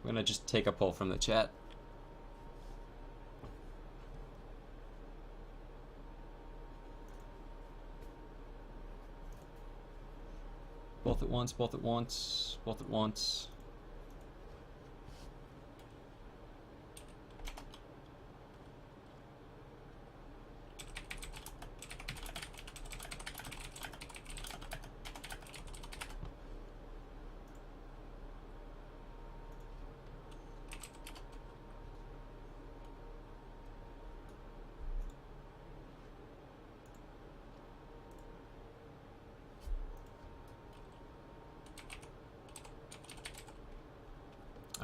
I'm gonna just take a poll from the chat. Both at once, both at once, both at once.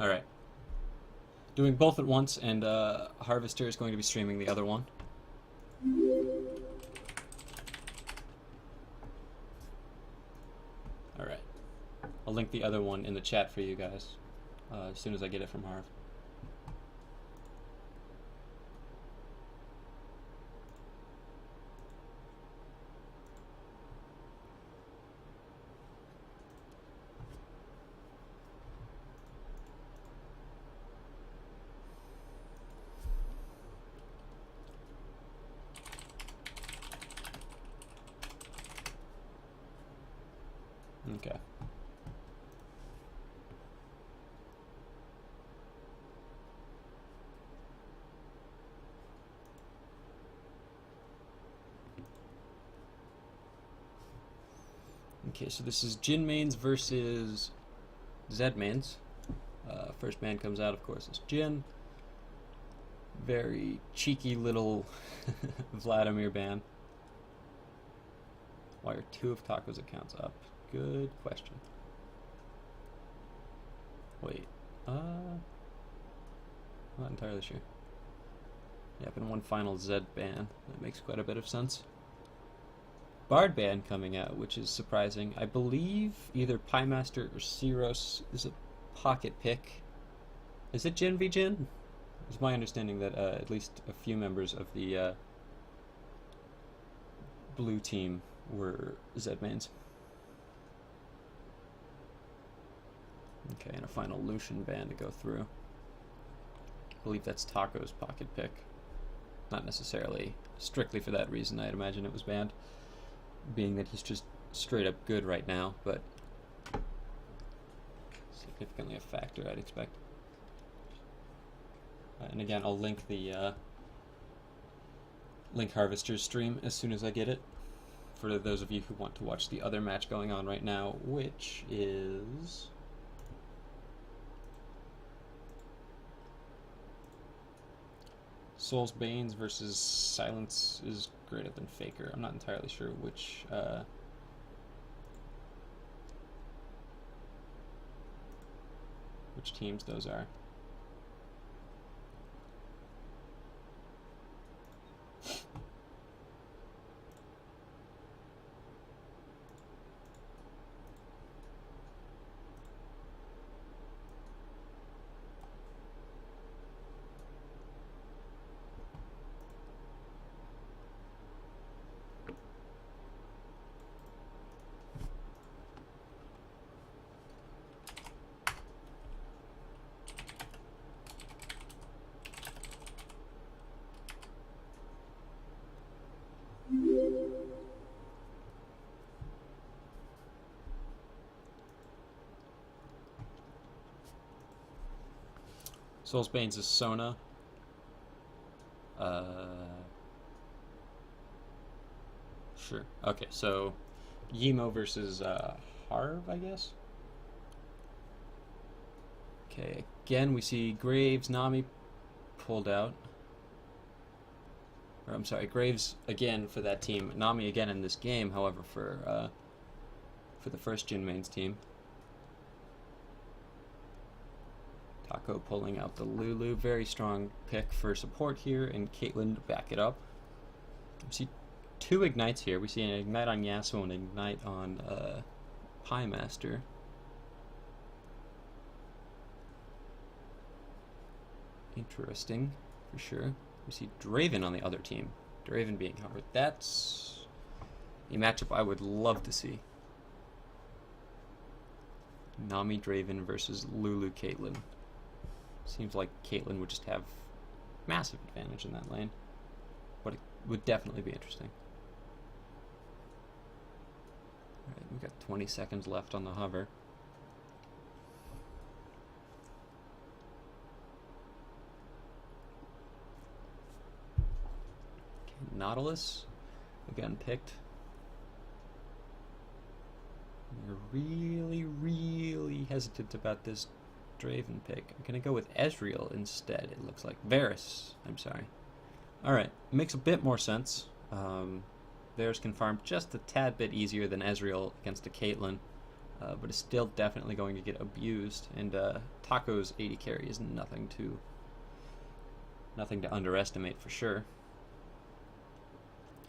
All right. Doing both at once, and Harvester is going to be streaming the other one. All right. I'll link the other one in the chat for you guys as soon as I get it from Harv. Okay. Okay, so this is Jin mains versus Zed mains. First man comes out, of course, is Jin. Very cheeky little Vladimir ban. Why are 2 of Taco's accounts up? Good question. Wait, I'm not entirely sure. Yeah, been one final Zed ban. That makes quite a bit of sense. Bard ban coming out, which is surprising. I believe either Pymaster or Cyros is a pocket pick. Is it Jin v Jin? It's my understanding that at least a few members of the blue team were Zed mains. Okay, and a final Lucian ban to go through. I believe that's Taco's pocket pick. Not necessarily strictly for that reason, I'd imagine it was banned, being that he's just straight up good right now, but significantly a factor, I'd expect. And again, I'll link the Link Harvester's stream as soon as I get it, for those of you who want to watch the other match going on right now, which is Soul's Banes versus Silence is Greater Than Faker. I'm not entirely sure which teams those are. Soul's Banes is Sona. Sure. Okay, so Yimo versus Harv, I guess. Okay, again we see Graves, Nami pulled out. Or I'm sorry, Graves again for that team. Nami again in this game, however, for the first Jin mains team. Taco pulling out the Lulu. Very strong pick for support here, and Caitlyn to back it up. We see 2 ignites here. We see an ignite on Yasuo and an ignite on Pymaster. Interesting, for sure. We see Draven on the other team. Draven being Howard. That's a matchup I would love to see. Nami Draven versus Lulu Caitlyn. Seems like Caitlyn would just have massive advantage in that lane, but it would definitely be interesting. Alright, we've got 20 seconds left on the hover. Okay, Nautilus, again picked. You're really hesitant about this Draven pick. I'm going to go with Ezreal instead, it looks like. Varus, I'm sorry. Alright, makes a bit more sense. Varus can farm just a tad bit easier than Ezreal against a Caitlyn, but is still definitely going to get abused, and Taco's 80 carry is nothing to underestimate for sure.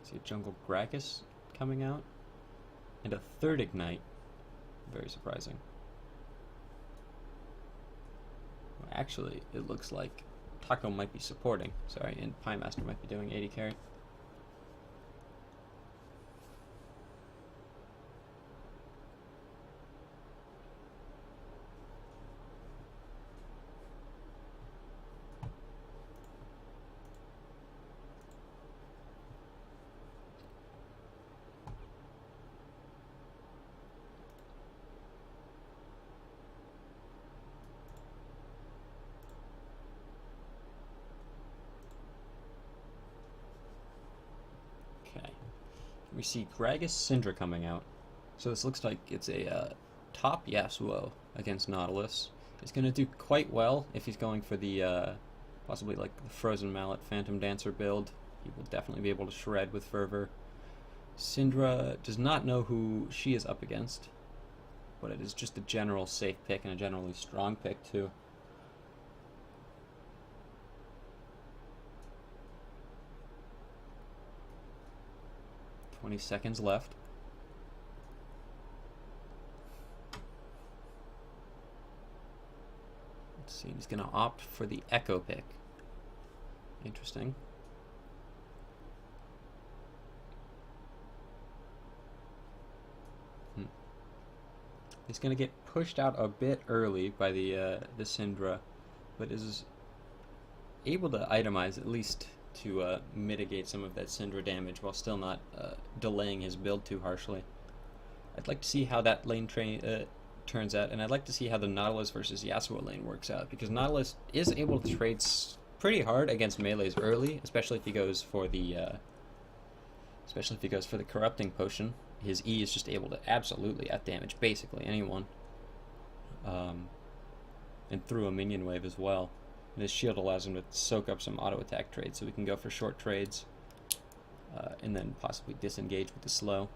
See a jungle Gragas coming out, and a third Ignite. Very surprising. Well, actually, it looks like Taco might be supporting, sorry, and Pymaster might be doing 80 carry. We see Gragas Syndra coming out. So this looks like it's a top Yasuo against Nautilus. It's going to do quite well if he's going for the possibly like the Frozen Mallet Phantom Dancer build. He will definitely be able to shred with fervor. Syndra does not know who she is up against, but it is just a general safe pick and a generally strong pick too. "20 seconds left. Let's see, he's going to opt for the Echo pick. Interesting. He's going to get pushed out a bit early by the Syndra, but is able to itemize at least to mitigate some of that Syndra damage while still not delaying his build too harshly. I'd like to see how that lane turns out, and I'd like to see how the Nautilus versus Yasuo lane works out, because Nautilus is able to trade pretty hard against melees early, especially if he goes for the corrupting potion. His E is just able to absolutely outdamage basically anyone, and through a minion wave as well. And his shield allows him to soak up some auto attack trades, so we can go for short trades and then possibly disengage with the slow.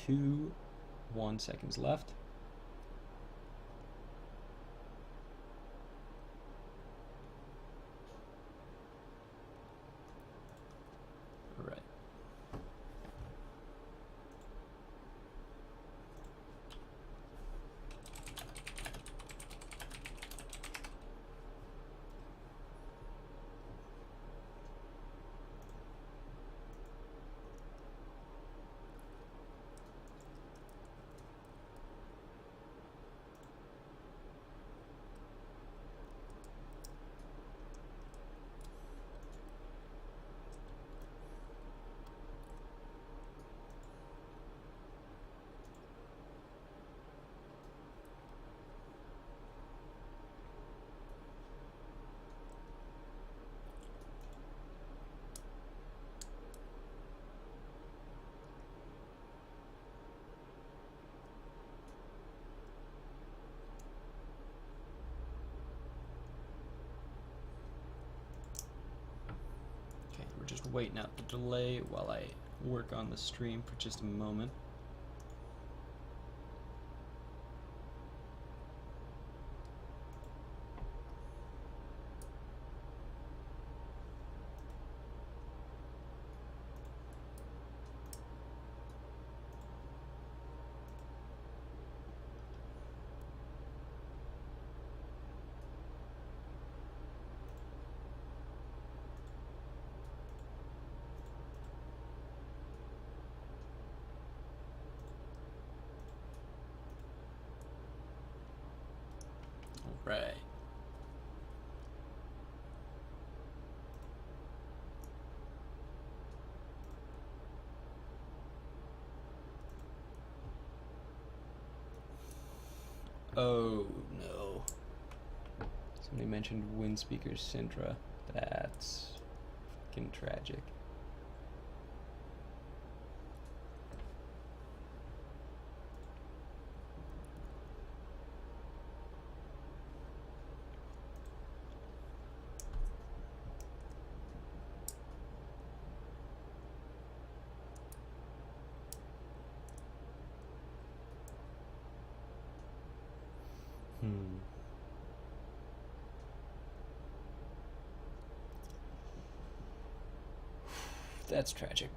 1 seconds left. All right. Just waiting out the delay while I work on the stream for just a moment. Right. Oh no. Somebody mentioned Windspeaker Syndra. That's fucking tragic. That's tragic.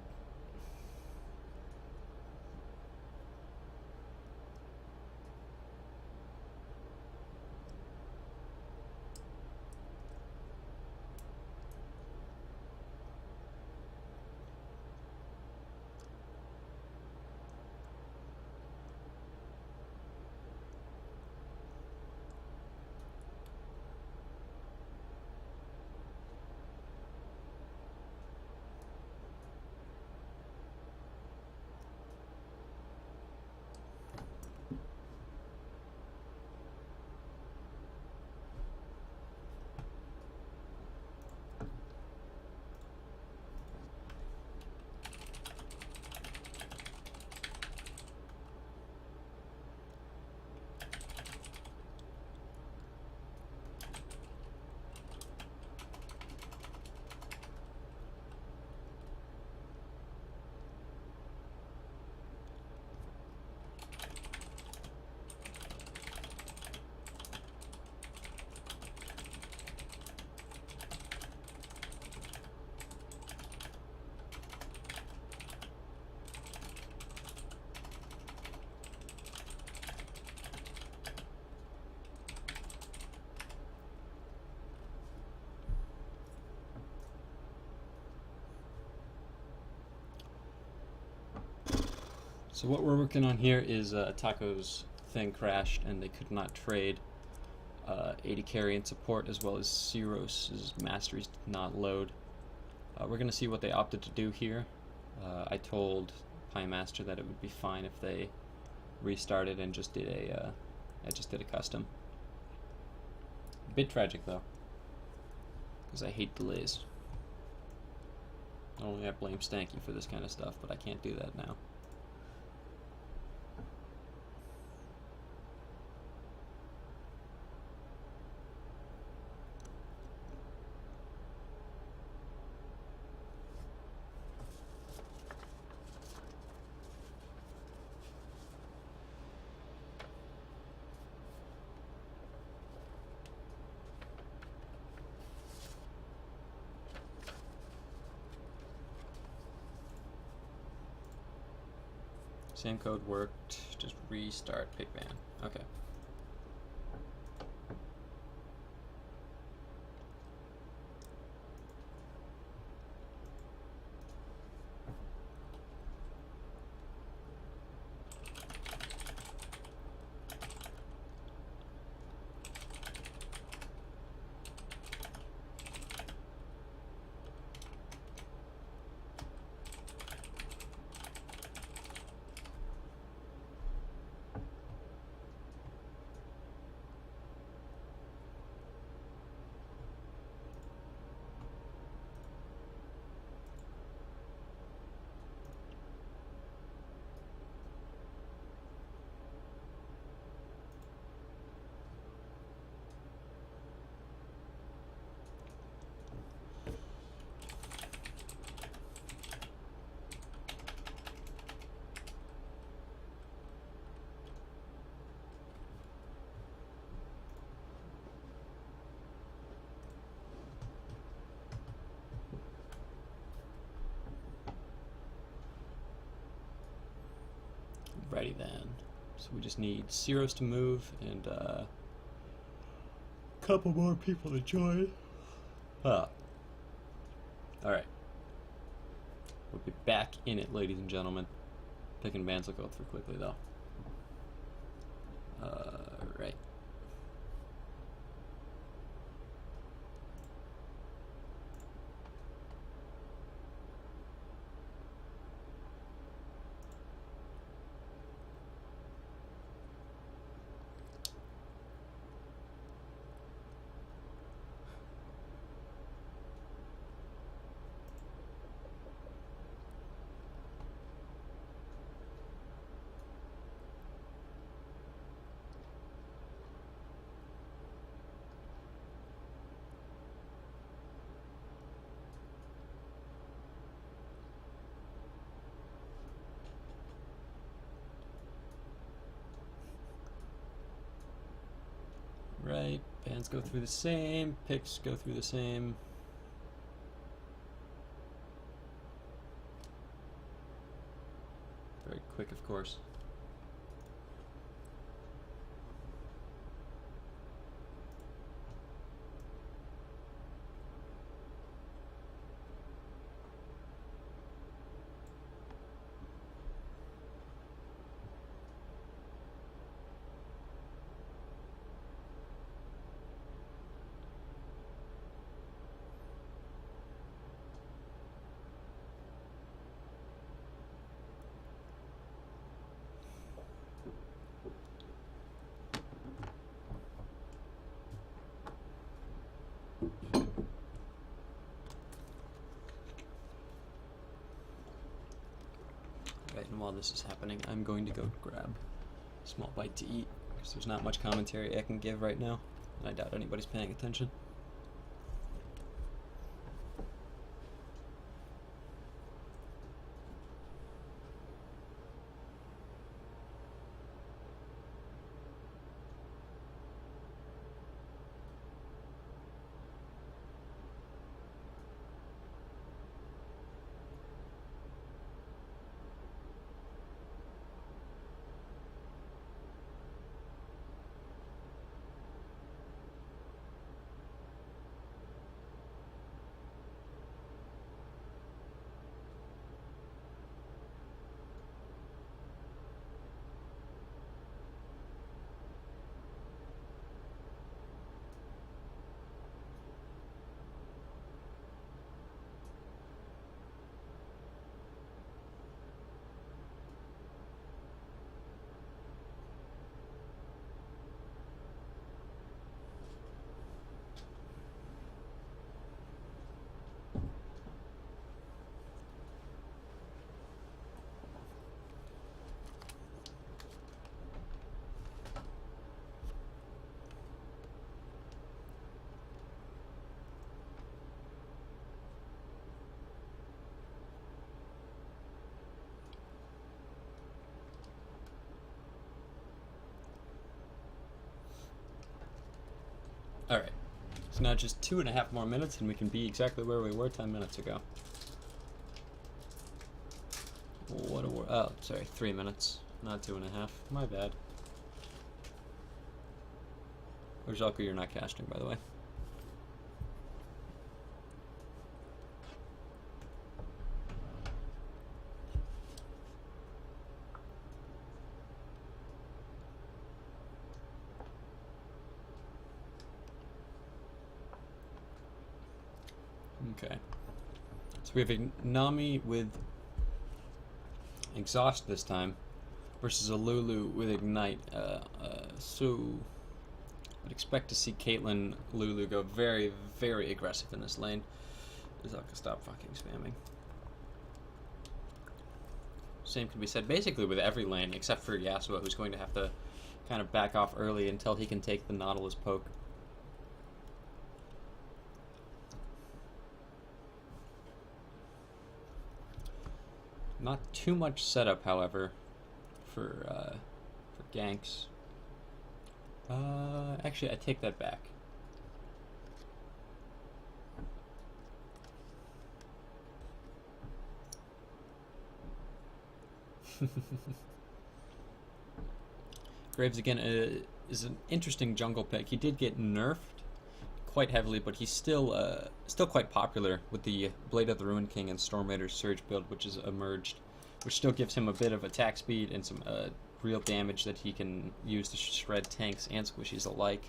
So what we're working on here is Taco's thing crashed and they could not trade 80 carry and support, as well as Cirrus's masteries did not load. We're going to see what they opted to do here. I told Pymaster that it would be fine if they restarted and just did a custom. A bit tragic though, because I hate delays. Normally I blame Stanky for this kind of stuff, but I can't do that now. Same code worked, just restart Pigman. Okay. Righty then. So we just need Cirrus to move and a couple more people to join. Alright. We'll be back in it, ladies and gentlemen. Picking bands will go through quickly though. Right. right. Bans go through the same. Picks go through the same. Very quick, of course. Right, and while this is happening, I'm going to go grab a small bite to eat, because there's not much commentary I can give right now, and I doubt anybody's paying attention. Alright, so now just 2.5 more minutes and we can be exactly where we were 10 minutes ago. What a oh, sorry, 3 minutes, not 2.5. My bad. Urzelka, you're not casting, by the way. Okay. So we have a Nami with Exhaust this time versus a Lulu with Ignite. So I'd expect to see Caitlyn Lulu go very, very aggressive in this lane. Urzelka, stop fucking spamming. Same can be said basically with every lane except for Yasuo, who's going to have to kind of back off early until he can take the Nautilus poke. Not too much setup, however, for ganks. Actually, I take that back. Graves again is an interesting jungle pick. He did get nerfed quite heavily, but he's still quite popular with the Blade of the Ruined King and Storm Raider's Surge build, which has emerged, which still gives him a bit of attack speed and some real damage that he can use to shred tanks and squishies alike,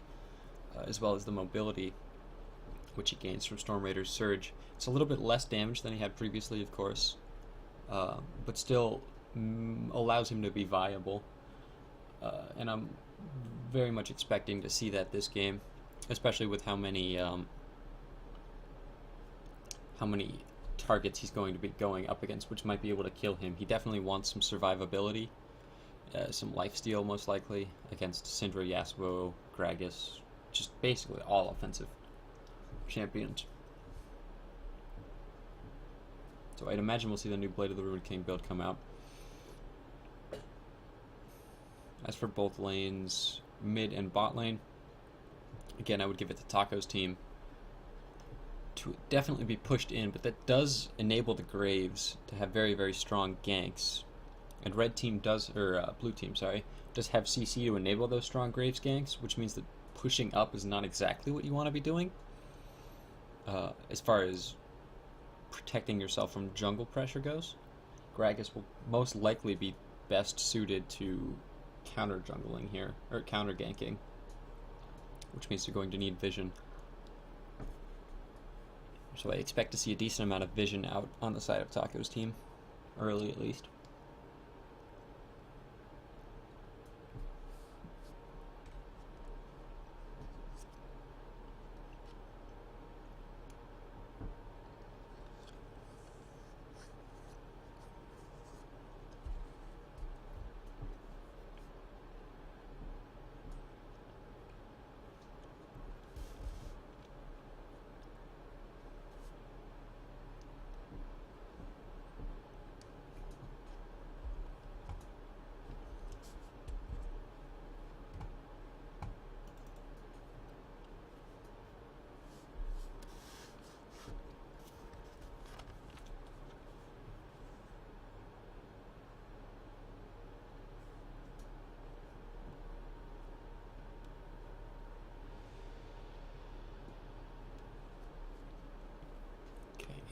as well as the mobility which he gains from Storm Raider's Surge. It's a little bit less damage than he had previously, of course, but still allows him to be viable, and I'm very much expecting to see that this game, especially with how many targets he's going to be going up against, which might be able to kill him. He definitely wants some survivability, some lifesteal most likely against Syndra, Yasuo, Gragas, just basically all offensive champions. So I'd imagine we'll see the new Blade of the Ruined King build come out. As for both lanes, mid and bot lane, Again, I would give it to Taco's team to definitely be pushed in, but that does enable the Graves to have very, very strong ganks. And red team does, or blue team, sorry, does have CC to enable those strong Graves ganks, which means that pushing up is not exactly what you want to be doing. As far as protecting yourself from jungle pressure goes, Gragas will most likely be best suited to counter jungling here, or counter ganking, which means you're going to need vision. So I expect to see a decent amount of vision out on the side of Taco's team, early at least.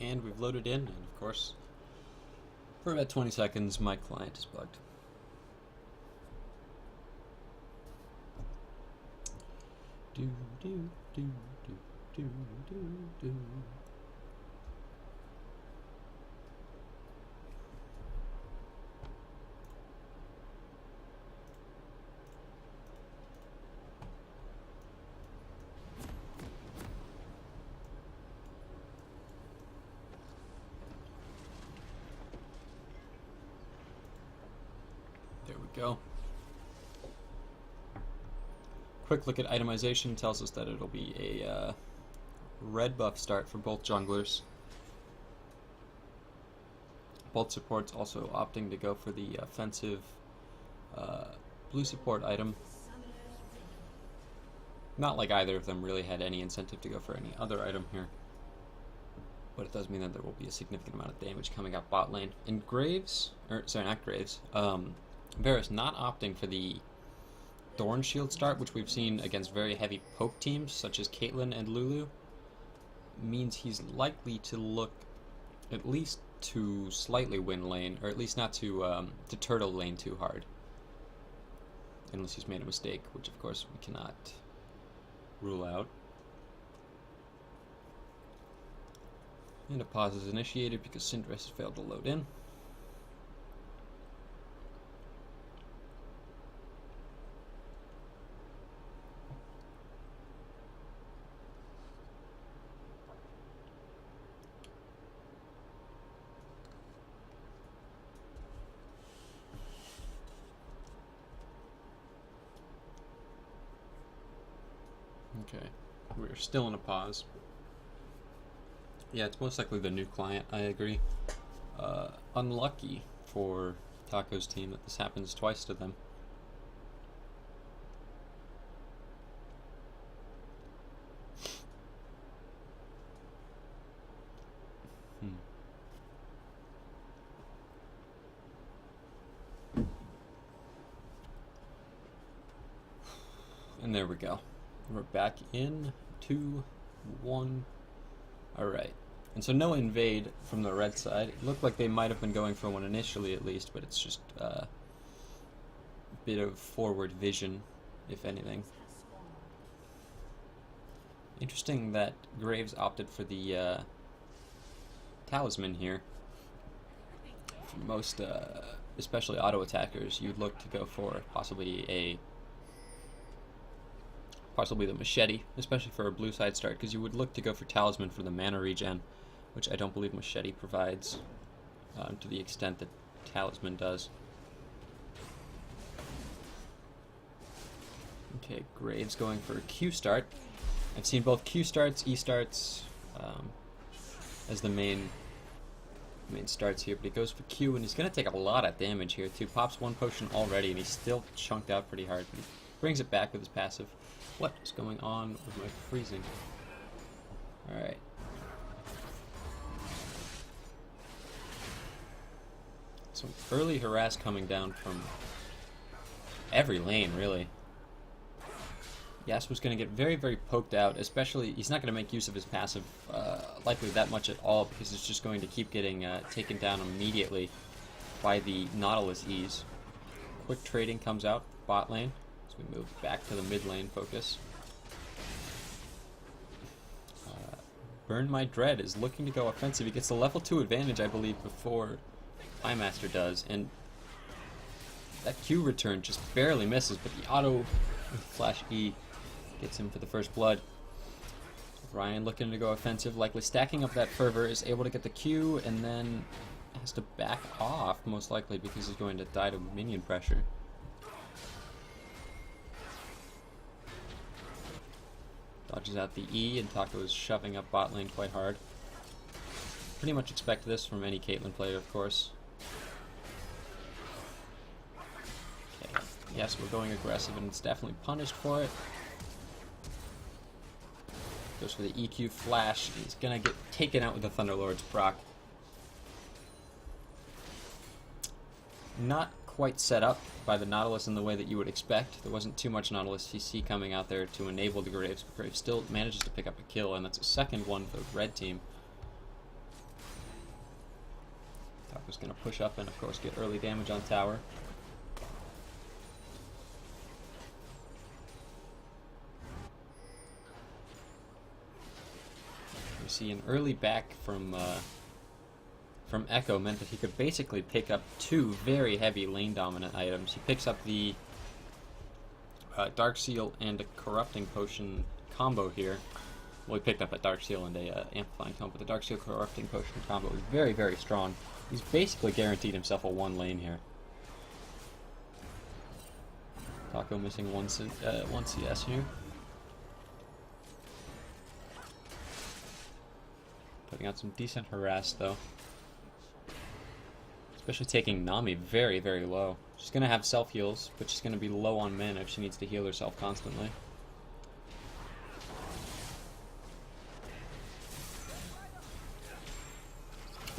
And we've loaded in, and of course, for about 20 seconds, my client is bugged. Do do do do do do do. There we go. Quick look at itemization tells us that it'll be a red buff start for both junglers. Both supports also opting to go for the offensive blue support item. Not like either of them really had any incentive to go for any other item here. But it does mean that there will be a significant amount of damage coming up bot lane. And Graves, or sorry, not Graves, Varus not opting for the Thorn Shield start, which we've seen against very heavy poke teams such as Caitlyn and Lulu, means he's likely to look at least to slightly win lane, or at least not to turtle lane too hard, unless he's made a mistake, which of course we cannot rule out. And a pause is initiated because Syndra has failed to load in. Okay, we're still in a pause. Yeah, it's most likely the new client, I agree. Unlucky for Taco's team that this happens twice to them. And there we go. We're back in 2-1. Alright. And so no invade from the red side. It looked like they might have been going for one initially at least, but it's just a bit of forward vision, if anything. Interesting that Graves opted for the talisman here. For most, especially auto attackers, you'd look to go for possibly the machete, especially for a blue side start, because you would look to go for talisman for the mana regen, which I don't believe machete provides to the extent that talisman does. Okay, Graves going for a Q start. I've seen both Q starts, E starts as the main starts here, but he goes for Q, and he's going to take a lot of damage here too. Pops one potion already, and he's still chunked out pretty hard. brings it back with his passive. What is going on with my freezing? Alright. So early harass coming down from every lane, really. Yasuo's going to get very, very poked out, especially, he's not going to make use of his passive likely that much at all, because it's just going to keep getting taken down immediately by the Nautilus E's. Quick trading comes out, bot lane, as we move back to the mid lane focus. Burn My Dread is looking to go offensive. He gets the level 2 advantage, I believe, before Pymaster does, and that Q return just barely misses, but the auto flash E gets him for the first blood. Ryan looking to go offensive, likely stacking up that fervor, is able to get the Q, and then has to back off, most likely, because he's going to die to minion pressure. Dodges out the E, and Taco is shoving up bot lane quite hard. Pretty much expect this from any Caitlyn player, of course. Okay, yes, we're going aggressive, and it's definitely punished for it. Goes for the EQ flash. He's gonna get taken out with the Thunderlord's proc. Not quite set up by the Nautilus in the way that you would expect. There wasn't too much Nautilus CC coming out there to enable the Graves, but Graves still manages to pick up a kill, and that's a second one for the red team. Taco's gonna push up and, of course, get early damage on tower. We see an early back from Echo meant that he could basically pick up two very heavy lane dominant items. He picks up the Dark Seal and a Corrupting Potion combo here. Well, he picked up a Dark Seal and a Amplifying combo, but the Dark Seal Corrupting Potion combo is very, very strong. He's basically guaranteed himself a one lane here. Taco missing one CS here. Putting out some decent harass, though. Especially taking Nami very, very low. She's going to have self-heals, but she's going to be low on mana if she needs to heal herself constantly.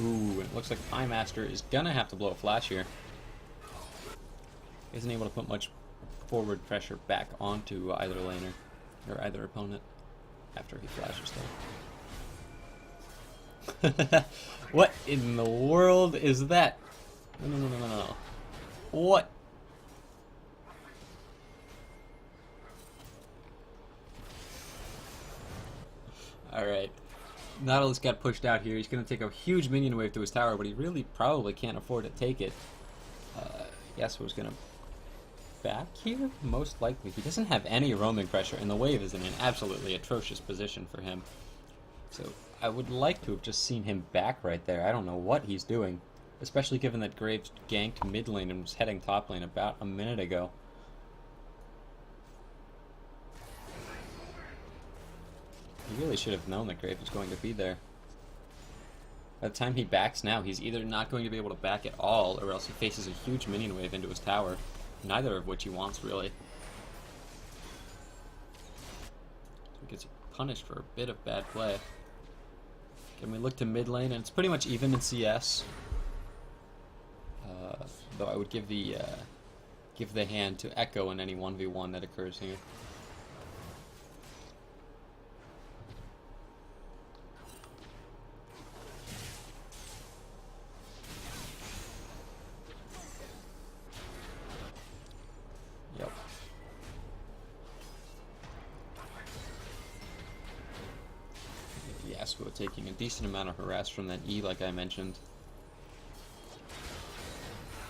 Ooh, and it looks like Pymaster is going to have to blow a flash here. Isn't able to put much forward pressure back onto either laner, or either opponent, after he flashes though. What in the world is that? No. What? Alright. Nautilus got pushed out here. He's going to take a huge minion wave to his tower, but he really probably can't afford to take it. Yasuo's going to back here? Most likely. He doesn't have any roaming pressure, and the wave is in an absolutely atrocious position for him. So I would like to have just seen him back right there. I don't know what he's doing, especially given that Graves ganked mid lane and was heading top lane about a minute ago. He really should have known that Graves was going to be there. By the time he backs now, he's either not going to be able to back at all, or else he faces a huge minion wave into his tower. Neither of which he wants, really. So he gets punished for a bit of bad play. Can we look to mid lane? And it's pretty much even in CS. Though I would give the hand to Echo in any 1v1 that occurs here. Yep. Yasuo taking a decent amount of harass from that E, like I mentioned.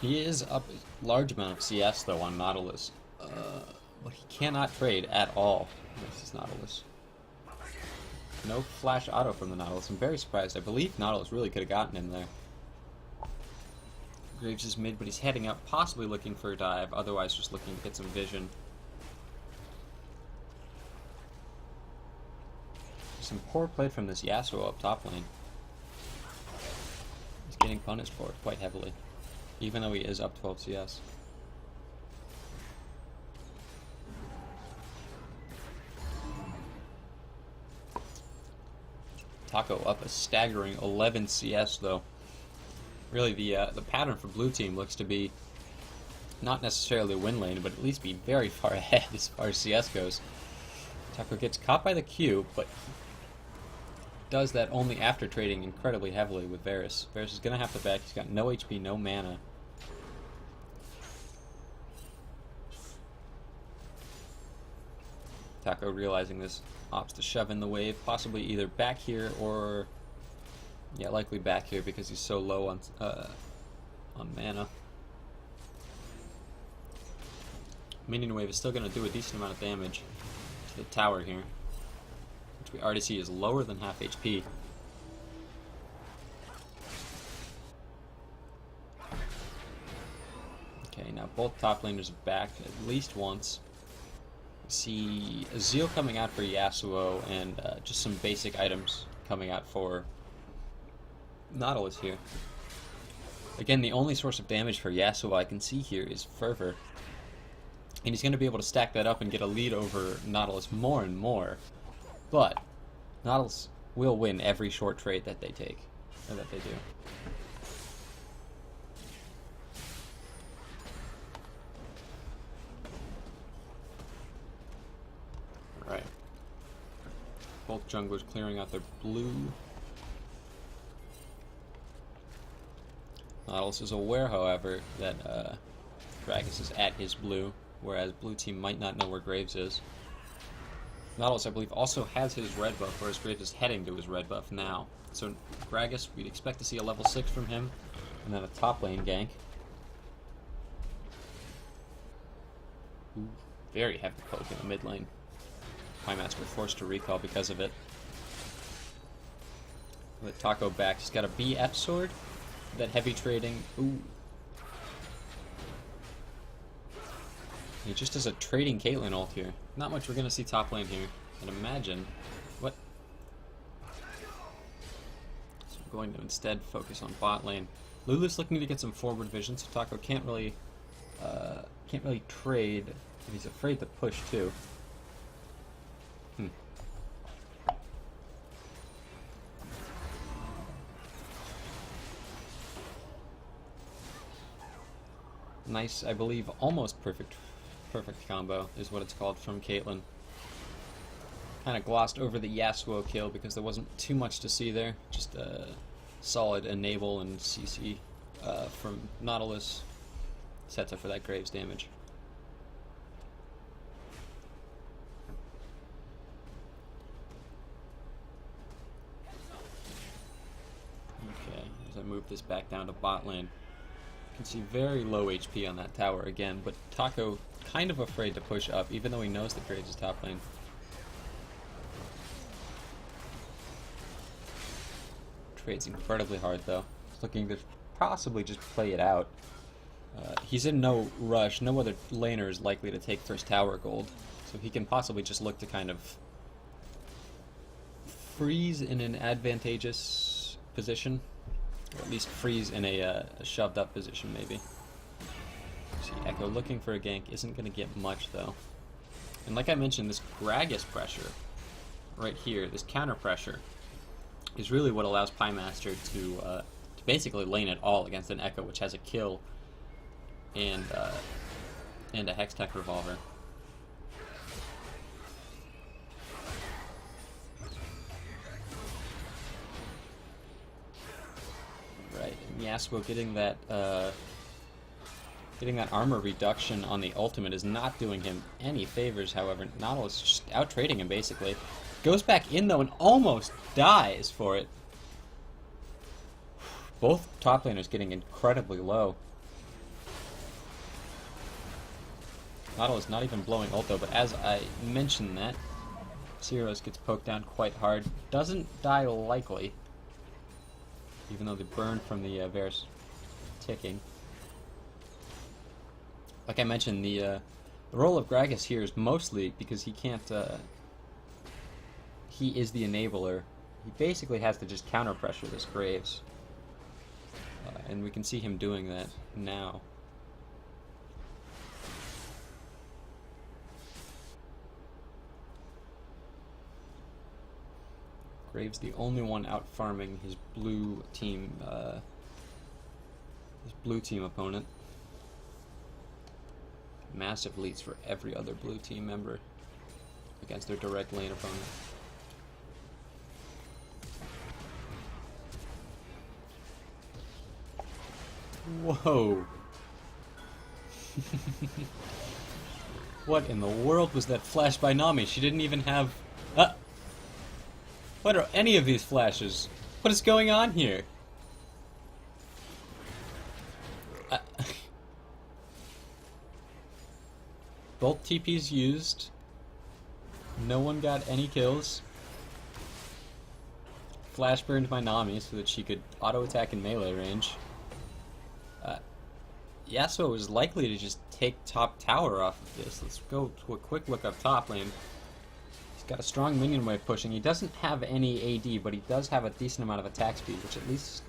He is up a large amount of CS, though, on Nautilus. But he cannot trade at all. This is Nautilus. No flash auto from the Nautilus. I'm very surprised. I believe Nautilus really could have gotten him there. Graves is mid, but he's heading up, possibly looking for a dive, otherwise just looking to get some vision. Some poor play from this Yasuo up top lane. He's getting punished for it quite heavily, even though he is up 12 CS. Taco up a staggering 11 CS though. Really, the pattern for blue team looks to be not necessarily win lane, but at least be very far ahead as far as CS goes. Taco gets caught by the Q, but does that only after trading incredibly heavily with Varus. Varus is going to have to back. He's got no HP, no mana. Taco realizing this opts to shove in the wave, possibly either back here or, yeah, likely back here because he's so low on mana. Minion wave is still going to do a decent amount of damage to the tower here, which we already see is lower than half HP. Okay, now both top laners are back at least once. We see Azil coming out for Yasuo and just some basic items coming out for Nautilus here. Again, the only source of damage for Yasuo I can see here is Fervor. And he's going to be able to stack that up and get a lead over Nautilus more and more. But Nautilus will win every short trade that they take, or that they do. Alright. Both junglers clearing out their blue. Nautilus is aware, however, that Gragas is at his blue, whereas blue team might not know where Graves is. Nautilus, I believe, also has his red buff, whereas Graves is heading to his red buff now. So Gragas, we'd expect to see a level 6 from him, and then a top lane gank. Ooh, very heavy poke in the mid lane. Pimask were forced to recall because of it. With Taco back, he's got a BF sword. That heavy trading. Ooh. He just does a trading Caitlyn ult here. Not much we're going to see top lane here. I'd imagine. What? So I'm going to instead focus on bot lane. Lulu's looking to get some forward vision, so Taco can't really trade. He's afraid to push too. Nice, I believe, almost perfect combo is what it's called from Caitlyn. Kind of glossed over the Yasuo kill because there wasn't too much to see there. Just a solid enable and CC from Nautilus. Sets up for that Graves damage. Okay, as I move this back down to bot lane. You can see very low HP on that tower again, but Taco kind of afraid to push up, even though he knows that Graves is top lane. Trades incredibly hard though. He's looking to possibly just play it out. He's in no rush. No other laner is likely to take first tower gold, so he can possibly just look to kind of freeze in an advantageous position. Or at least freeze in a shoved up position, maybe. See, Echo looking for a gank isn't going to get much, though. And like I mentioned, this Gragas pressure right here, this counter pressure, is really what allows Pymaster to basically lane it all against an Echo, which has a kill and a Hextech Revolver. Right, and Yasuo getting that armor reduction on the ultimate is not doing him any favors, however. Nautilus just out-trading him, basically. Goes back in, though, and almost dies for it. Both top laners getting incredibly low. Nautilus not even blowing ult, though, but as I mentioned that, Cyros gets poked down quite hard. Doesn't die likely, even though the burn from the Varus ticking. Like I mentioned, the role of Gragas here is mostly because he can't. He is the enabler. He basically has to just counter pressure this Graves, and we can see him doing that now. Of Graves the only one out farming his blue team opponent. Massive leads for every other blue team member against their direct lane opponent. Whoa. What in the world was that flash by Nami? She didn't even have... What are any of these flashes? What is going on here? Both TPs used. No one got any kills. Flash burned my Nami so that she could auto-attack in melee range. Yasuo is likely to just take top tower off of this. Let's go to a quick look up top lane. He's got a strong minion wave pushing. He doesn't have any AD, but he does have a decent amount of attack speed, which at least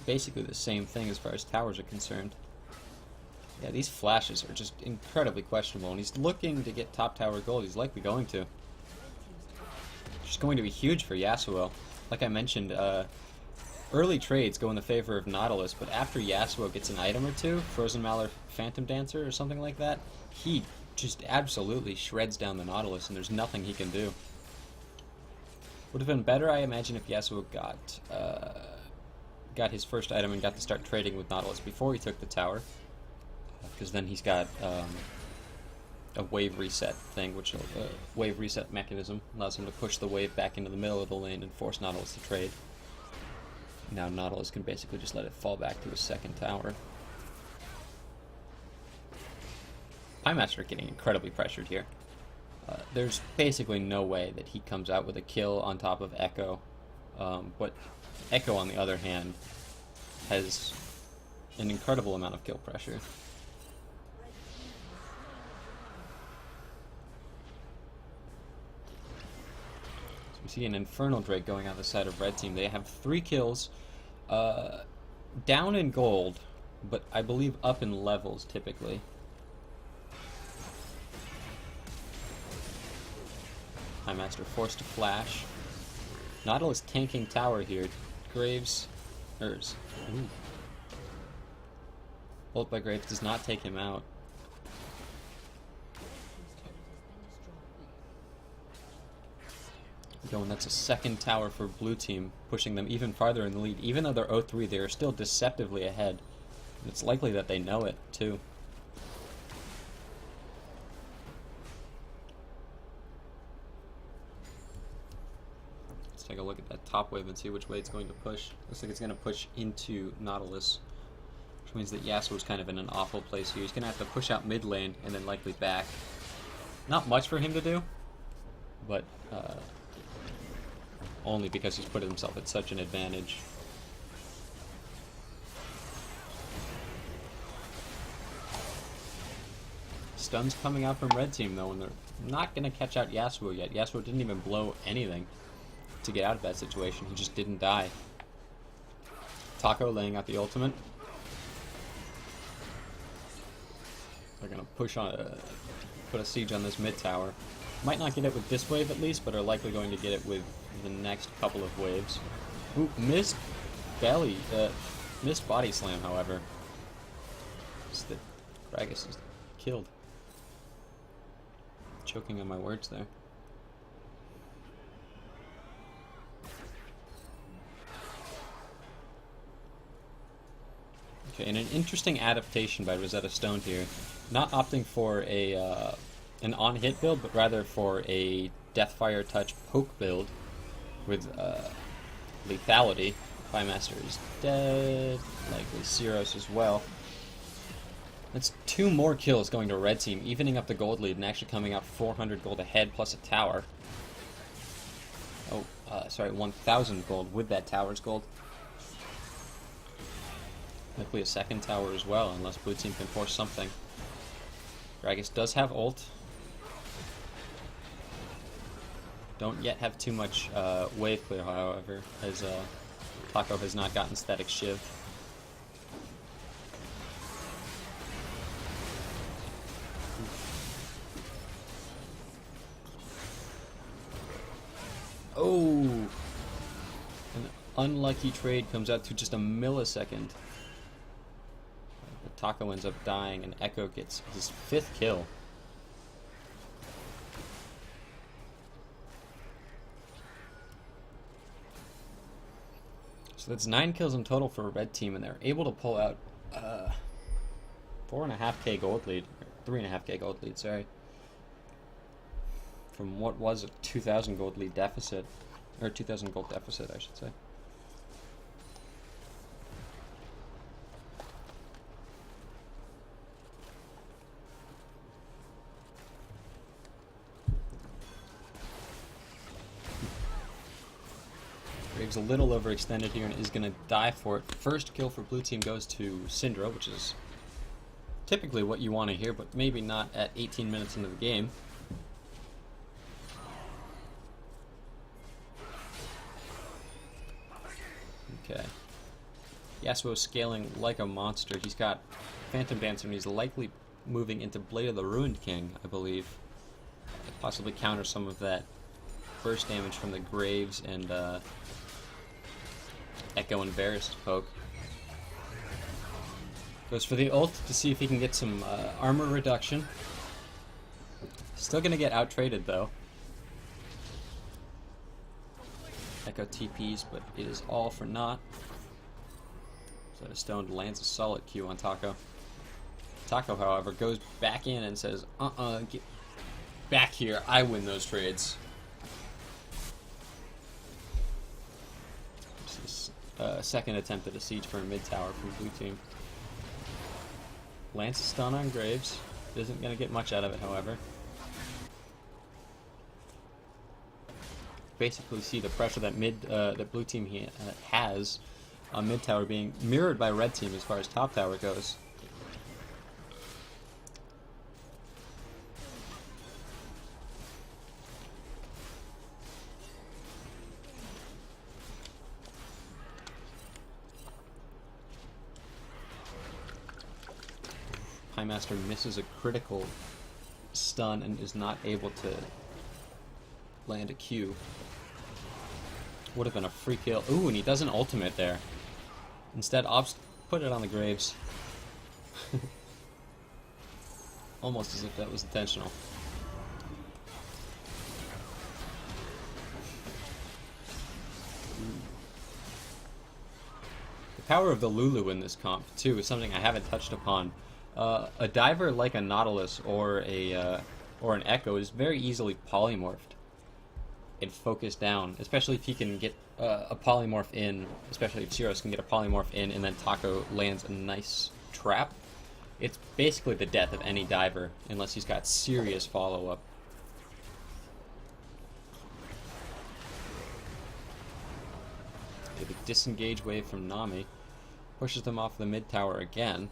basically the same thing as far as towers are concerned. Yeah, these flashes are just incredibly questionable, and he's looking to get top tower gold. He's likely going to. It's going to be huge for Yasuo. Like I mentioned, early trades go in the favor of Nautilus, but after Yasuo gets an item or two, Frozen Malor Phantom Dancer or something like that, he just absolutely shreds down the Nautilus, and there's nothing he can do. Would have been better, I imagine, if Yasuo got his first item and got to start trading with Nautilus before he took the tower, because then he's got a wave reset thing, which wave reset mechanism allows him to push the wave back into the middle of the lane and force Nautilus to trade. Now Nautilus can basically just let it fall back to his second tower. Pymaster getting incredibly pressured here. There's basically no way that he comes out with a kill on top of Echo, but Echo, on the other hand, has an incredible amount of kill pressure. So we see an Infernal Drake going on the side of Red Team. They have 3 kills, down in gold, but I believe up in levels typically. Pymaster forced to flash. Nautilus tanking tower here. Graves... Ooh. Ult by Graves does not take him out. Going, that's a second tower for blue team, pushing them even farther in the lead. Even though they're 0-3, they are still deceptively ahead. And it's likely that they know it, too. Take a look at that top wave and see which way it's going to push. Looks like it's going to push into Nautilus, which means that Yasuo's kind of in an awful place here. He's going to have to push out mid lane and then likely back. Not much for him to do, but only because he's put himself at such an advantage. Stuns coming out from Red Team though, and they're not going to catch out Yasuo yet. Yasuo didn't even blow anything to get out of that situation. He just didn't die. Taco laying out the ultimate. They're gonna push on, put a siege on this mid tower. Might not get it with this wave at least, but are likely going to get it with the next couple of waves. Ooh, missed body slam, however. Just that Gragas is killed. Choking on my words there. Okay, and an interesting adaptation by Rosetta Stone here. Not opting for a an on-hit build, but rather for a Deathfire Touch poke build with lethality. Pymaster is dead, likely Syros as well. That's 2 more kills going to Red Team, evening up the gold lead and actually coming out 400 gold ahead plus a tower. Oh, sorry, 1,000 gold with that tower's gold. Likely a second tower as well, unless blue team can force something. Gragas does have ult. Don't yet have too much wave clear, however, as Taco has not gotten static shiv. unlucky trade comes out to just a millisecond. But Taco ends up dying, and Echo gets his 5th kill. So that's 9 kills in total for a red team, and they're able to pull out 4.5k gold lead, or 3.5k gold lead, sorry, from what was a 2,000 gold lead deficit, or 2,000 gold deficit, I should say. Graves a little overextended here and is going to die for it. First kill for blue team goes to Syndra, which is typically what you want to hear, but maybe not at 18 minutes into the game. Okay. Yasuo's scaling like a monster. He's got Phantom Dancer and he's likely moving into Blade of the Ruined King, I believe. To possibly counter some of that burst damage from the Graves and Echo and Varus poke. Goes for the ult to see if he can get some armor reduction. Still gonna get out-traded though. Echo TPs, but it is all for naught. Set of Stone lands a solid Q on Taco. Taco, however, goes back in and says, get back here, I win those trades. Second attempt at a siege for a mid tower from blue team. Lands a stun on Graves. Isn't going to get much out of it, however. Basically see the pressure that that blue team has on mid tower being mirrored by red team as far as top tower goes. Master misses a critical stun and is not able to land a Q. Would have been a free kill. Ooh, and he does an ultimate there. Instead, Ops put it on the Graves. Almost as if that was intentional. The power of the Lulu in this comp, too, is something I haven't touched upon. A diver like a Nautilus or an Echo is very easily polymorphed and focused down, especially if he can get a polymorph in, especially if Syros can get a polymorph in and then Taco lands a nice trap. It's basically the death of any diver unless he's got serious follow-up. The disengage wave from Nami pushes them off the mid tower again.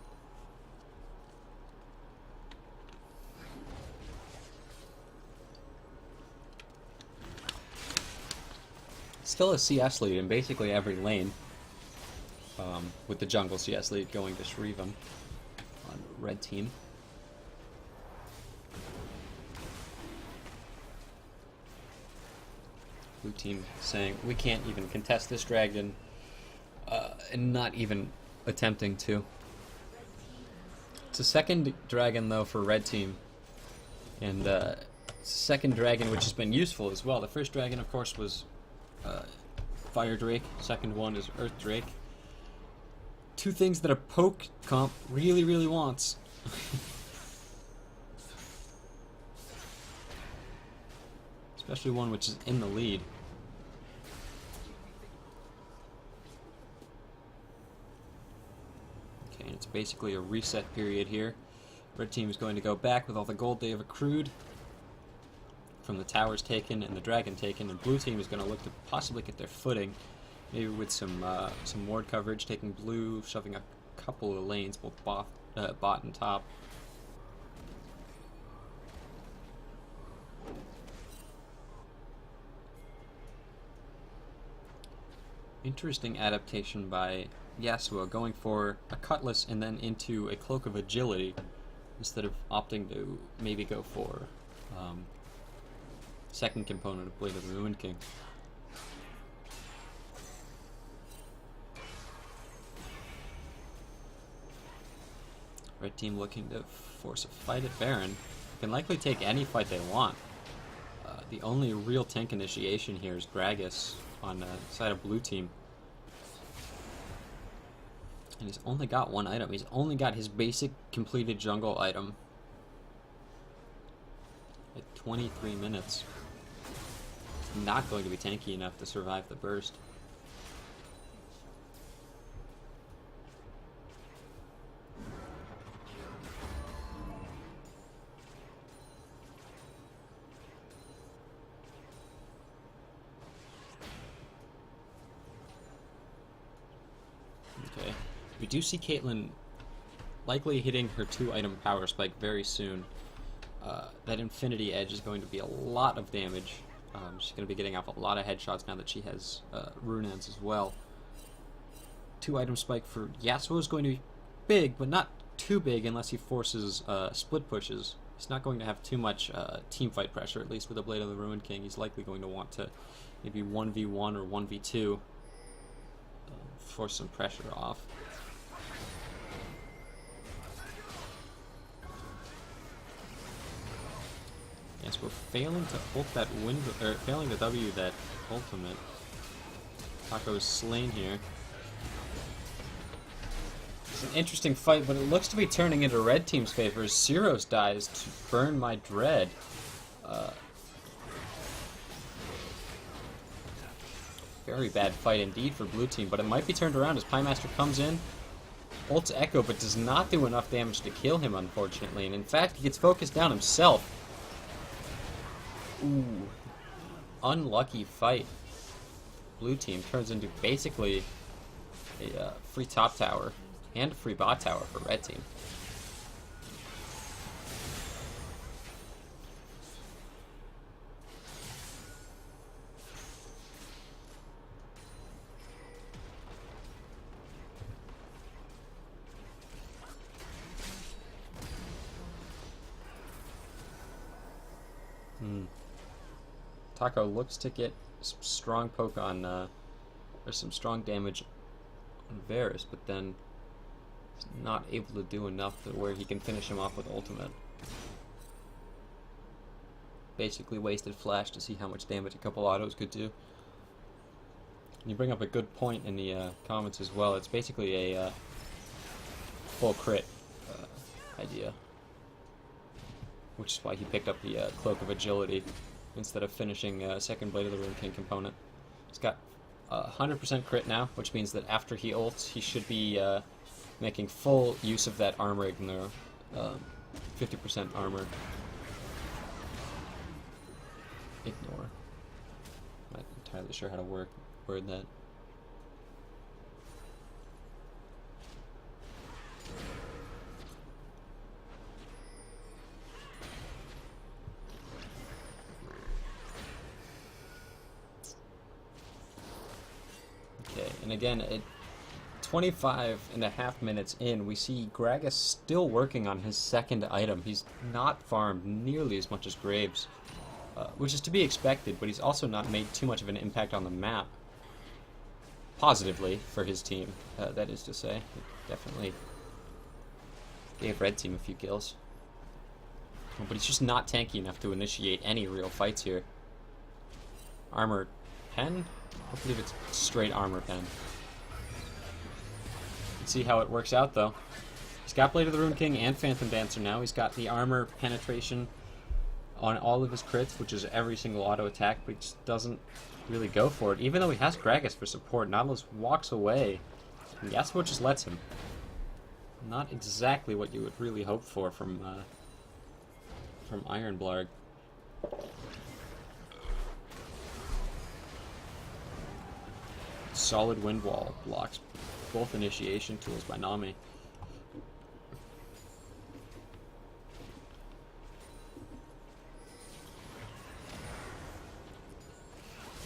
Still a CS lead in basically every lane, with the jungle CS lead going to Shrivam on red team. Blue team saying, we can't even contest this dragon, and not even attempting to. It's a second dragon though for red team, and second dragon which has been useful as well. The first dragon of course was Fire Drake, second one is Earth Drake. Two things that a poke comp really, really wants. Especially one which is in the lead. Okay, and it's basically a reset period here. Red team is going to go back with all the gold they have accrued from the towers taken and the dragon taken, and blue team is going to look to possibly get their footing, maybe with some ward coverage, taking blue, shoving a couple of lanes, both bot and top. Interesting adaptation by Yasuo, going for a cutlass and then into a cloak of agility instead of opting to maybe go for second component of Blade of the Ruined King. Red team looking to force a fight at Baron. Can likely take any fight they want. The only real tank initiation here is Gragas on the side of blue team. And he's only got one item. He's only got his basic completed jungle item. At 23 minutes. It's not going to be tanky enough to survive the burst. Okay. We do see Caitlyn likely hitting her 2-item power spike very soon. That Infinity Edge is going to be a lot of damage. She's going to be getting off a lot of headshots now that she has Runaan's as well. 2-item spike for Yasuo is going to be big, but not too big unless he forces split pushes. He's not going to have too much team fight pressure, at least with the Blade of the Ruined King. He's likely going to want to maybe 1v1 or 1v2. Force some pressure off. Yes, we're failing to ult that wind, or failing to W that ultimate. Taco is slain here. It's an interesting fight, but it looks to be turning into red team's favor as Syros dies to burn my dread. Very bad fight indeed for blue team, but it might be turned around as Pymaster comes in, ults Echo, but does not do enough damage to kill him, unfortunately. And in fact, he gets focused down himself. Ooh. Unlucky fight. Blue team turns into basically a free top tower and a free bot tower for red team. Taco looks to get some strong poke on, or some strong damage on Varus, but then he's not able to do enough to where he can finish him off with ultimate. Basically wasted flash to see how much damage a couple autos could do. And you bring up a good point in the comments as well. It's basically a full crit idea, which is why he picked up the Cloak of Agility instead of finishing second Blade of the Ruined King component. He's got 100% crit now, which means that after he ults, he should be making full use of that armor ignore. 50% armor ignore. I'm not entirely sure how to word that. And again, at 25.5 minutes in, we see Gragas still working on his second item. He's not farmed nearly as much as Graves, which is to be expected, but he's also not made too much of an impact on the map. Positively for his team, that is to say. It definitely gave red team a few kills. But he's just not tanky enough to initiate any real fights here. Armor 10? I believe it's straight armor pen. Let's see how it works out, though. He's got Blade of the Ruined King and Phantom Dancer now. He's got the armor penetration on all of his crits, which is every single auto attack, but he just doesn't really go for it. Even though he has Gragas for support, Nautilus walks away, and Yasuo just lets him. Not exactly what you would really hope for from Iron Blarg. Solid wind wall blocks both initiation tools by Nami.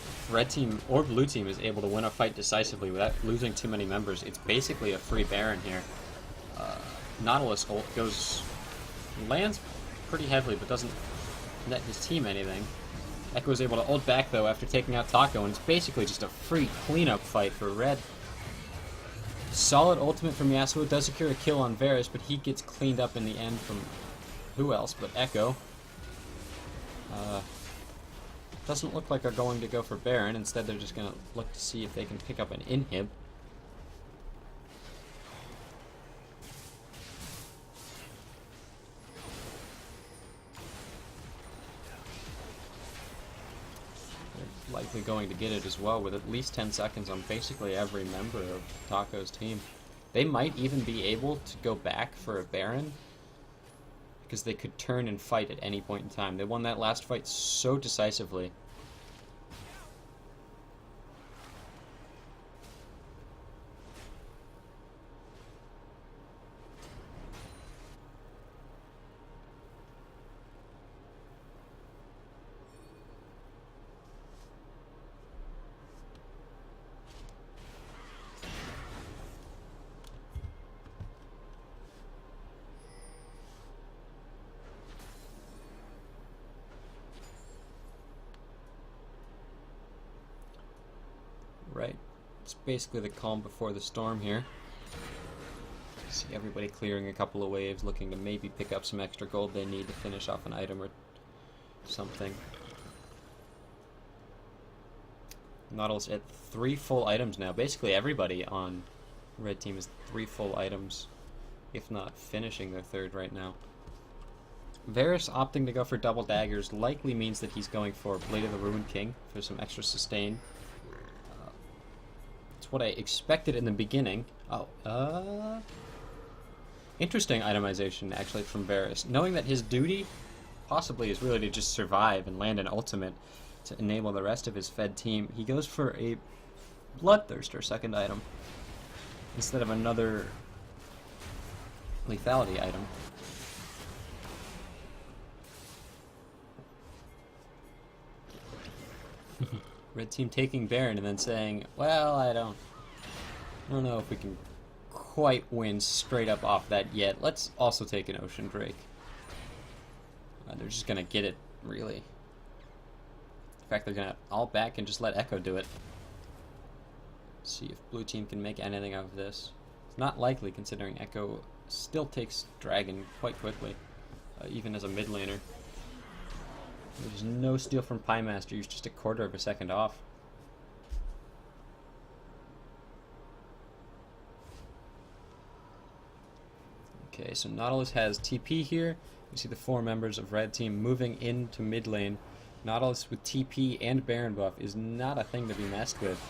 If red team or blue team is able to win a fight decisively without losing too many members, it's basically a free Baron here. Nautilus ult lands pretty heavily but doesn't net his team anything. Echo is able to ult back, though, after taking out Taco, and it's basically just a free cleanup fight for red. Solid ultimate from Yasuo does secure a kill on Varus, but he gets cleaned up in the end from who else but Echo. Doesn't look like they're going to go for Baron. Instead, they're just going to look to see if they can pick up an inhib. They're likely going to get it as well, with at least 10 seconds on basically every member of Taco's team. They might even be able to go back for a Baron, because they could turn and fight at any point in time. They won that last fight so decisively. Right. It's basically the calm before the storm here. See everybody clearing a couple of waves, looking to maybe pick up some extra gold they need to finish off an item or something. Nautilus at 3 full items now. Basically everybody on red team is 3 full items, if not finishing their third right now. Varus opting to go for double daggers likely means that he's going for Blade of the Ruined King for some extra sustain. It's what I expected in the beginning. Oh, interesting itemization, actually, from Varus. Knowing that his duty possibly is really to just survive and land an ultimate to enable the rest of his fed team, he goes for a Bloodthirster second item instead of another lethality item. Red team taking Baron and then saying, well, I don't know if we can quite win straight up off that yet. Let's also take an Ocean Drake. They're just going to get it, really. In fact, they're going to all back and just let Echo do it. See if blue team can make anything out of this. It's not likely, considering Echo still takes Dragon quite quickly, even as a mid laner. There's no steal from Pymaster, he's just a quarter of a second off. Okay, so Nautilus has TP here. You see the 4 members of red team moving into mid lane. Nautilus with TP and Baron buff is not a thing to be messed with.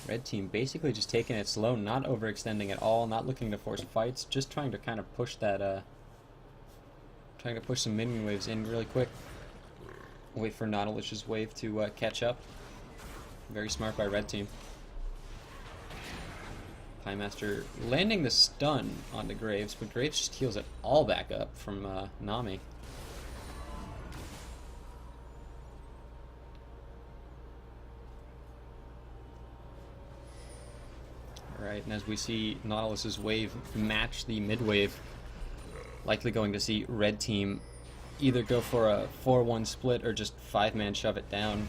Red team basically just taking it slow, not overextending at all, not looking to force fights, just trying to kind of push that, trying to push some minion waves in really quick. Wait for Nautilus's wave to catch up. Very smart by red team. Pymaster landing the stun onto Graves, but Graves just heals it all back up from Nami. Alright, and as we see Nautilus's wave match the mid wave, likely going to see red team either go for a 4-1 split or just 5-man shove it down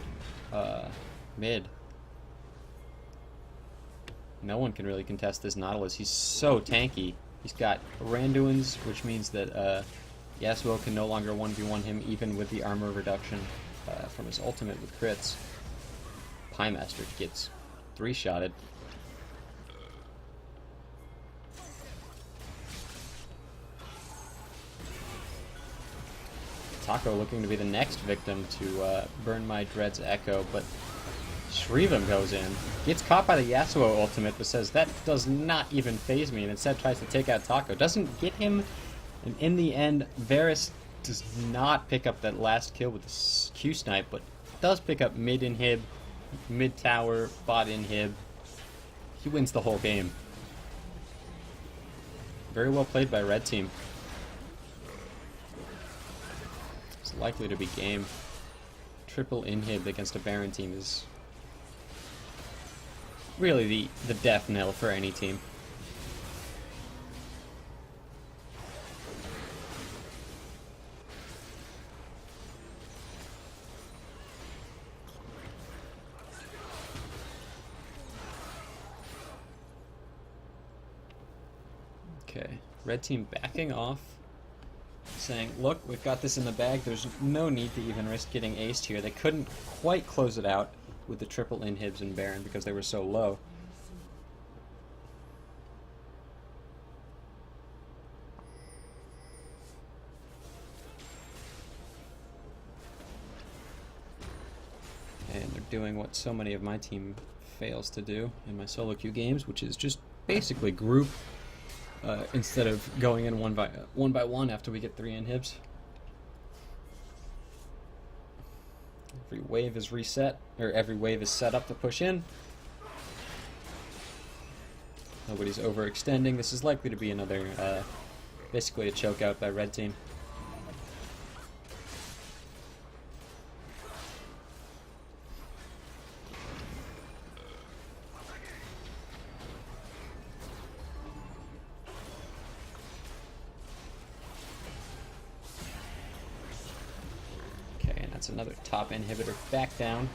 mid. No one can really contest this Nautilus. He's so tanky. He's got Randuin's, which means that Yasuo can no longer 1v1 him even with the armor reduction from his ultimate with crits. Pymaster gets 3-shotted. Taco looking to be the next victim to burn my Dread's Echo, but Shrivam goes in, gets caught by the Yasuo ultimate, but says that does not even phase me, and instead tries to take out Taco. Doesn't get him, and in the end, Varus does not pick up that last kill with the Q-snipe, but does pick up mid-inhib, mid-tower, bot-inhib. He wins the whole game. Very well played by red team. It's likely to be game. Triple inhib against a Baron team is really the death knell for any team. Okay, red team backing off, saying, look, we've got this in the bag. There's no need to even risk getting aced here. They couldn't quite close it out with the triple inhibs and Baron because they were so low. And they're doing what so many of my team fails to do in my solo queue games, which is just basically group instead of going in one by one after we get 3 inhibs. Every wave is reset, or every wave is set up to push in. Nobody's overextending. This is likely to be another, basically a choke out by red team. That's another top inhibitor back down.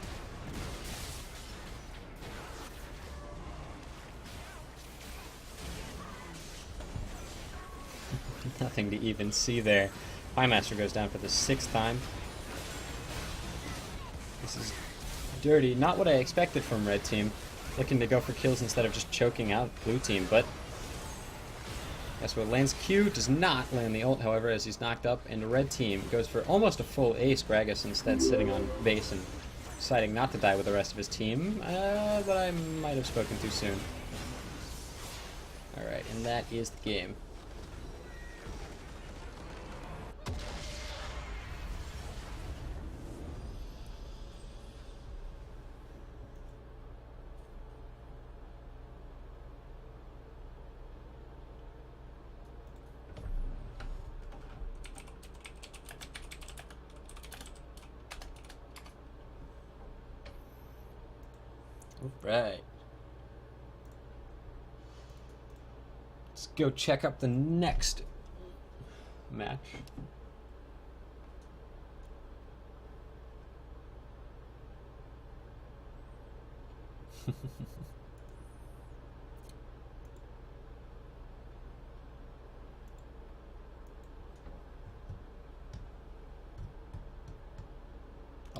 Nothing to even see there. Pymaster goes down for the 6th time. This is dirty. Not what I expected from red team. Looking to go for kills instead of just choking out blue team, but guess what? Lands Q, does not land the ult, however, as he's knocked up, and the red team goes for almost a full ace. Gragas instead sitting on base and deciding not to die with the rest of his team, but I might have spoken too soon. Alright, and that is the game. Alright. Let's go check up the next match.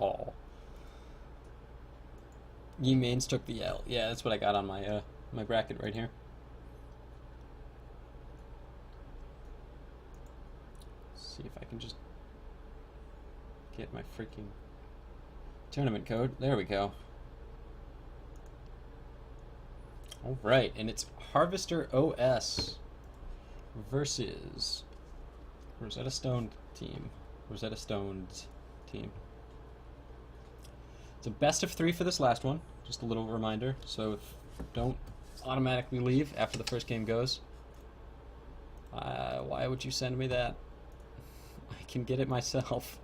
Oh. Yi mains took the L. Yeah, that's what I got on my my bracket right here. Let's see if I can just get my freaking tournament code. There we go. All right, and it's Harvester OS versus Rosetta Stone team. Rosetta Stone's team. It's a best of 3 for this last one. Just a little reminder. So don't automatically leave after the first game goes. Why would you send me that? I can get it myself.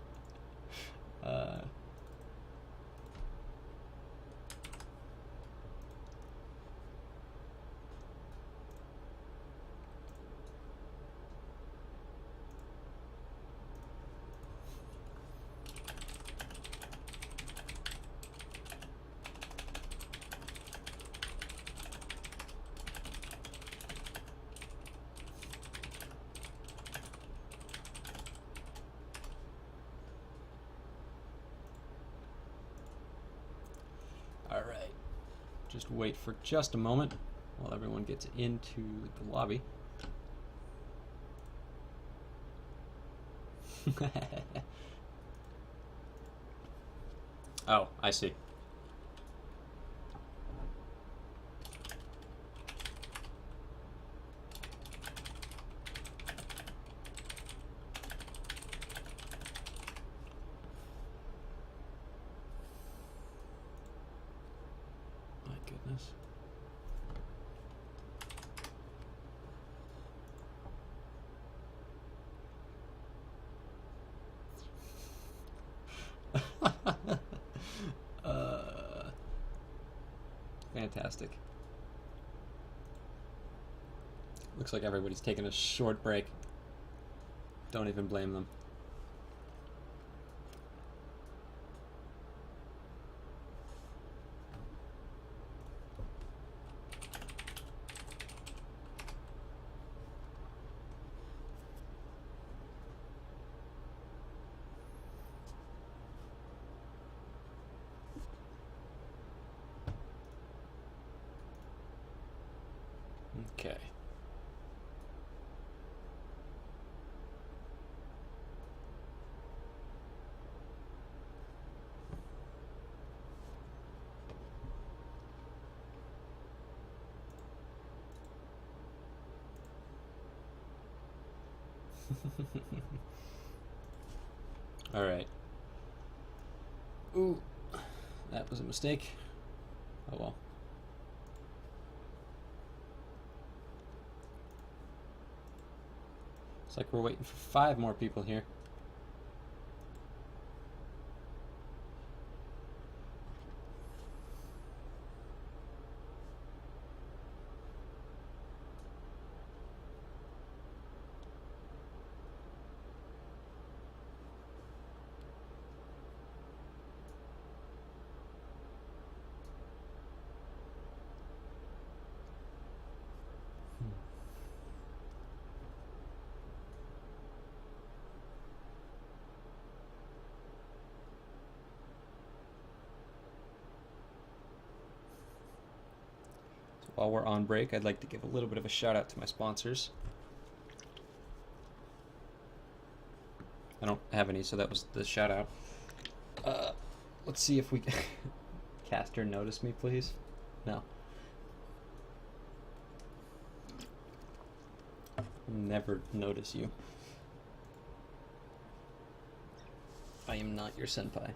Alright, just wait for just a moment while everyone gets into the lobby. Oh, I see. Goodness. Fantastic. Looks like everybody's taking a short break. Don't even blame them. Okay. All right. Ooh, that was a mistake. Oh well. It's like we're waiting for 5 more people here. While we're on break, I'd like to give a little bit of a shout out to my sponsors. I don't have any, so that was the shout out. Let's see if we can. Caster, notice me, please. No. Never notice you. I am not your senpai.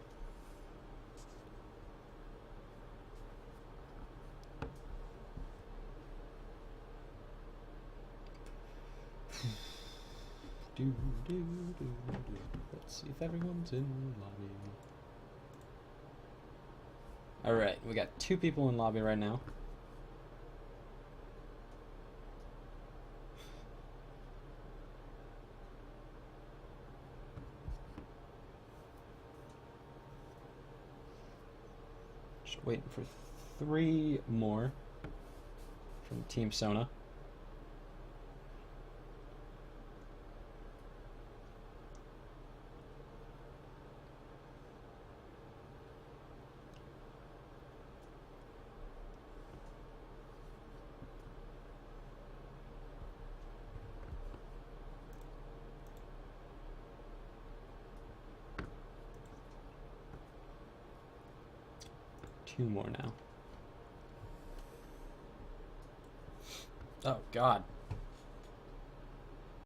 Let's see if everyone's in the lobby. Alright, we got 2 people in lobby right now. Just waiting for 3 more from Team Sona. Two more now. Oh, God.